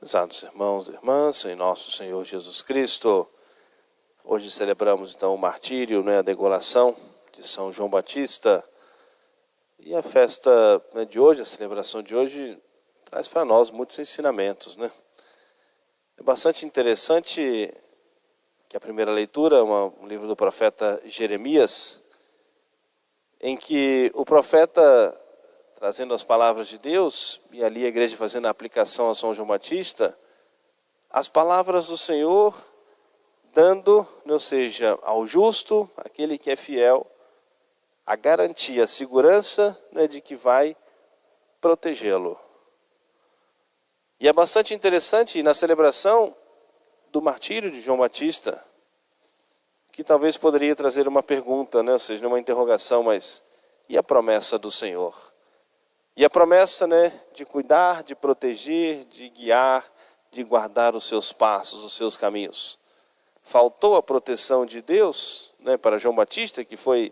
Prezados irmãos e irmãs, em nosso Senhor Jesus Cristo, hoje celebramos então o martírio, a degolação de São João Batista. E a festa de hoje, a celebração de hoje, traz para nós muitos ensinamentos. É bastante interessante que a primeira leitura, um livro do profeta Jeremias, em que o profeta, trazendo as palavras de Deus, e ali a igreja fazendo a aplicação a São João Batista, as palavras do Senhor dando, ou seja, ao justo, aquele que é fiel, a garantia, a segurança de que vai protegê-lo. E é bastante interessante na celebração do martírio de João Batista, que talvez poderia trazer uma pergunta, ou seja, uma interrogação, mas e a promessa do Senhor? E a promessa de cuidar, de proteger, de guiar, de guardar os seus passos, os seus caminhos. Faltou a proteção de Deus para João Batista, que foi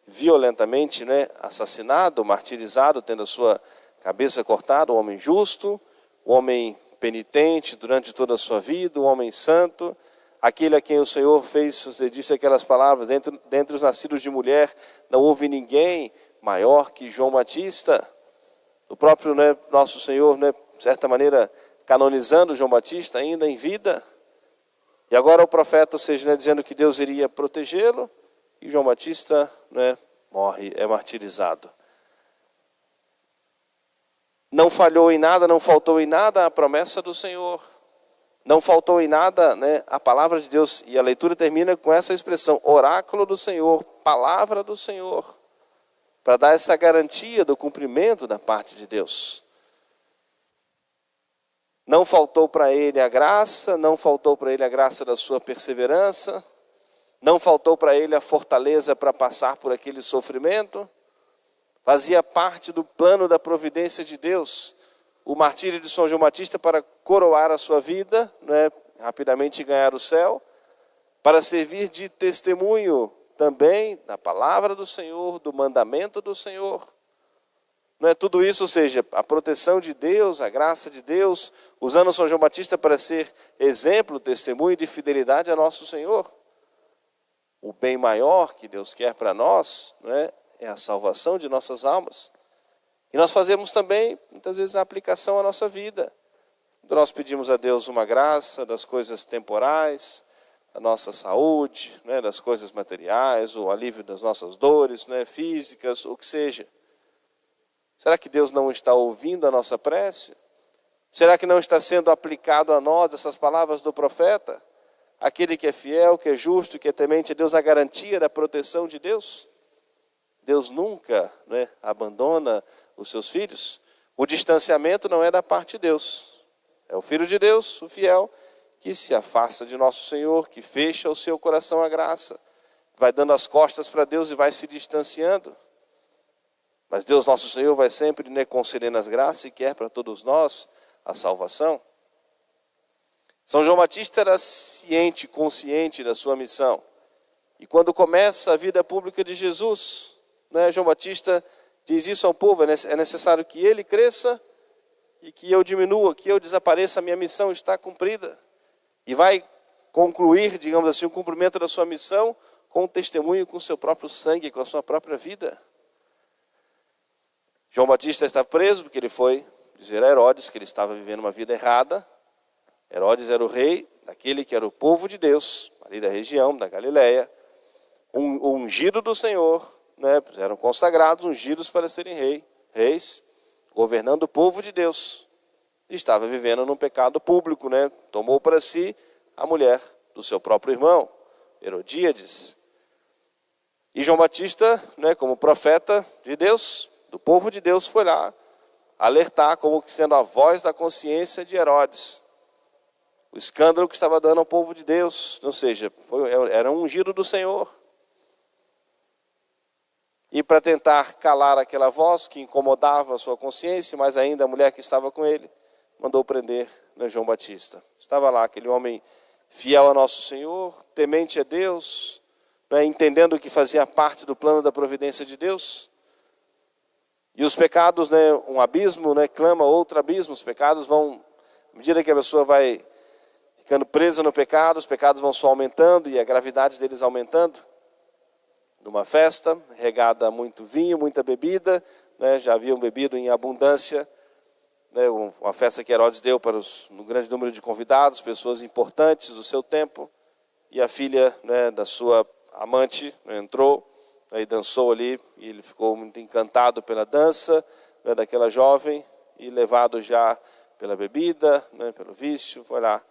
violentamente assassinado, martirizado, tendo a sua cabeça cortada, um homem justo, um homem penitente durante toda a sua vida, um homem santo, aquele a quem o Senhor fez, você disse aquelas palavras, dentre os nascidos de mulher, não houve ninguém maior que João Batista. O próprio nosso Senhor, de certa maneira, canonizando João Batista ainda em vida. E agora o profeta, ou seja, dizendo que Deus iria protegê-lo, e João Batista morre, é martirizado. Não falhou em nada, não faltou em nada a promessa do Senhor. Não faltou em nada a palavra de Deus. E a leitura termina com essa expressão, oráculo do Senhor, palavra do Senhor, para dar essa garantia do cumprimento da parte de Deus. Não faltou para ele a graça, não faltou para ele a graça da sua perseverança, não faltou para ele a fortaleza para passar por aquele sofrimento. Fazia parte do plano da providência de Deus, o martírio de São João Batista para coroar a sua vida, rapidamente ganhar o céu, para servir de testemunho também da palavra do Senhor, do mandamento do Senhor. Não é tudo isso, ou seja, a proteção de Deus, a graça de Deus, usando São João Batista para ser exemplo, testemunho de fidelidade a nosso Senhor. O bem maior que Deus quer para nós é a salvação de nossas almas. E nós fazemos também, muitas vezes, a aplicação à nossa vida. Quando nós pedimos a Deus uma graça das coisas temporais, da nossa saúde, das coisas materiais, o alívio das nossas dores físicas, o que seja. Será que Deus não está ouvindo a nossa prece? Será que não está sendo aplicado a nós essas palavras do profeta? Aquele que é fiel, que é justo, que é temente a Deus, a garantia da proteção de Deus? Deus nunca abandona os seus filhos. O distanciamento não é da parte de Deus. É o Filho de Deus, o fiel, que se afasta de nosso Senhor, que fecha o seu coração à graça, vai dando as costas para Deus e vai se distanciando. Mas Deus nosso Senhor vai sempre concedendo as graças e quer para todos nós a salvação. São João Batista era ciente, consciente da sua missão. E quando começa a vida pública de Jesus, João Batista diz isso ao povo, é necessário que ele cresça e que eu diminua, que eu desapareça, a minha missão está cumprida. E vai concluir, digamos assim, o cumprimento da sua missão com o testemunho, com o seu próprio sangue, com a sua própria vida. João Batista está preso porque ele foi dizer a Herodes que ele estava vivendo uma vida errada. Herodes era o rei daquele que era o povo de Deus, ali da região, da Galileia, ungido do Senhor, eram consagrados, ungidos para serem reis, governando o povo de Deus. E estava vivendo num pecado público, tomou para si a mulher do seu próprio irmão, Herodíades. E João Batista, como profeta de Deus, do povo de Deus, foi lá alertar como que sendo a voz da consciência de Herodes. O escândalo que estava dando ao povo de Deus, ou seja, era um ungido do Senhor. E para tentar calar aquela voz que incomodava a sua consciência, mas ainda a mulher que estava com ele, mandou prender João Batista. Estava lá aquele homem fiel a nosso Senhor, temente a Deus, entendendo que fazia parte do plano da providência de Deus. E os pecados, um abismo, clama outro abismo, os pecados vão À medida que a pessoa vai ficando presa no pecado, os pecados vão só aumentando e a gravidade deles aumentando. Numa festa, regada a muito vinho, muita bebida, né, já haviam bebido em abundância, né, uma festa que Herodes deu para um grande número de convidados, pessoas importantes do seu tempo, e a filha, né, da sua amante, né, entrou, né, e dançou ali, e ele ficou muito encantado pela dança, né, daquela jovem, e levado já pela bebida, né, pelo vício, foi lá,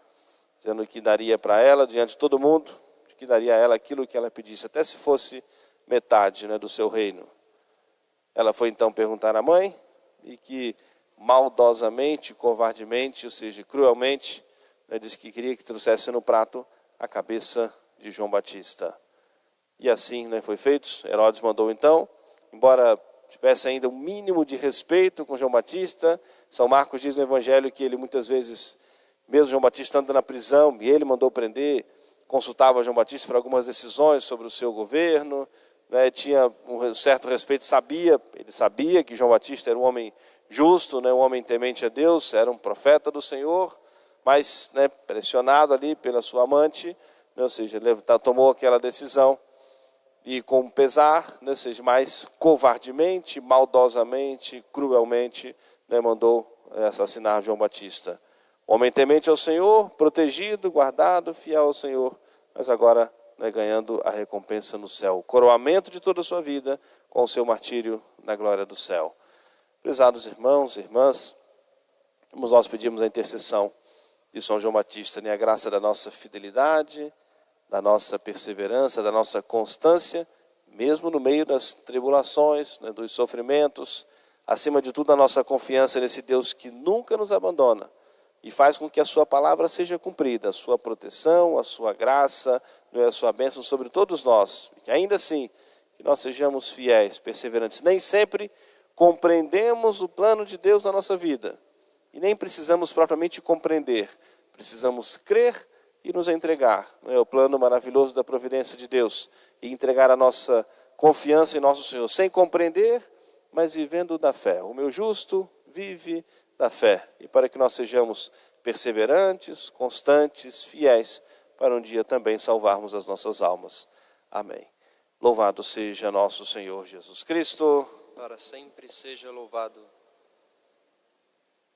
dizendo que daria para ela, diante de todo mundo, que daria a ela aquilo que ela pedisse, até se fosse metade, né, do seu reino. Ela foi então perguntar à mãe, e que maldosamente, covardemente, ou seja, cruelmente, né, disse que queria que trouxesse no prato a cabeça de João Batista. E assim, né, foi feito. Herodes mandou então, embora tivesse ainda um mínimo de respeito com João Batista, São Marcos diz no Evangelho que ele muitas vezes, mesmo João Batista andando na prisão, e ele mandou prender, consultava João Batista para algumas decisões sobre o seu governo, né, tinha um certo respeito, ele sabia que João Batista era um homem justo, né, um homem temente a Deus, era um profeta do Senhor, mas, né, pressionado ali pela sua amante, né, ou seja, ele tomou aquela decisão e com pesar, né, ou seja, mais covardemente, maldosamente, cruelmente, né, mandou assassinar João Batista. Homem temente ao Senhor, protegido, guardado, fiel ao Senhor, mas agora, né, ganhando a recompensa no céu, o coroamento de toda a sua vida com o seu martírio na glória do céu. Prezados irmãos e irmãs, vamos nós pedimos a intercessão de São João Batista, né, a graça da nossa fidelidade, da nossa perseverança, da nossa constância, mesmo no meio das tribulações, né, dos sofrimentos, acima de tudo a nossa confiança nesse Deus que nunca nos abandona, e faz com que a sua palavra seja cumprida, a sua proteção, a sua graça, a sua bênção sobre todos nós. E que ainda assim, que nós sejamos fiéis, perseverantes. Nem sempre compreendemos o plano de Deus na nossa vida. E nem precisamos propriamente compreender. Precisamos crer e nos entregar. É o plano maravilhoso da providência de Deus. E entregar a nossa confiança em nosso Senhor. Sem compreender, mas vivendo da fé. O meu justo vive da fé, e para que nós sejamos perseverantes, constantes, fiéis, para um dia também salvarmos as nossas almas. Amém. Louvado seja nosso Senhor Jesus Cristo. Para sempre seja louvado.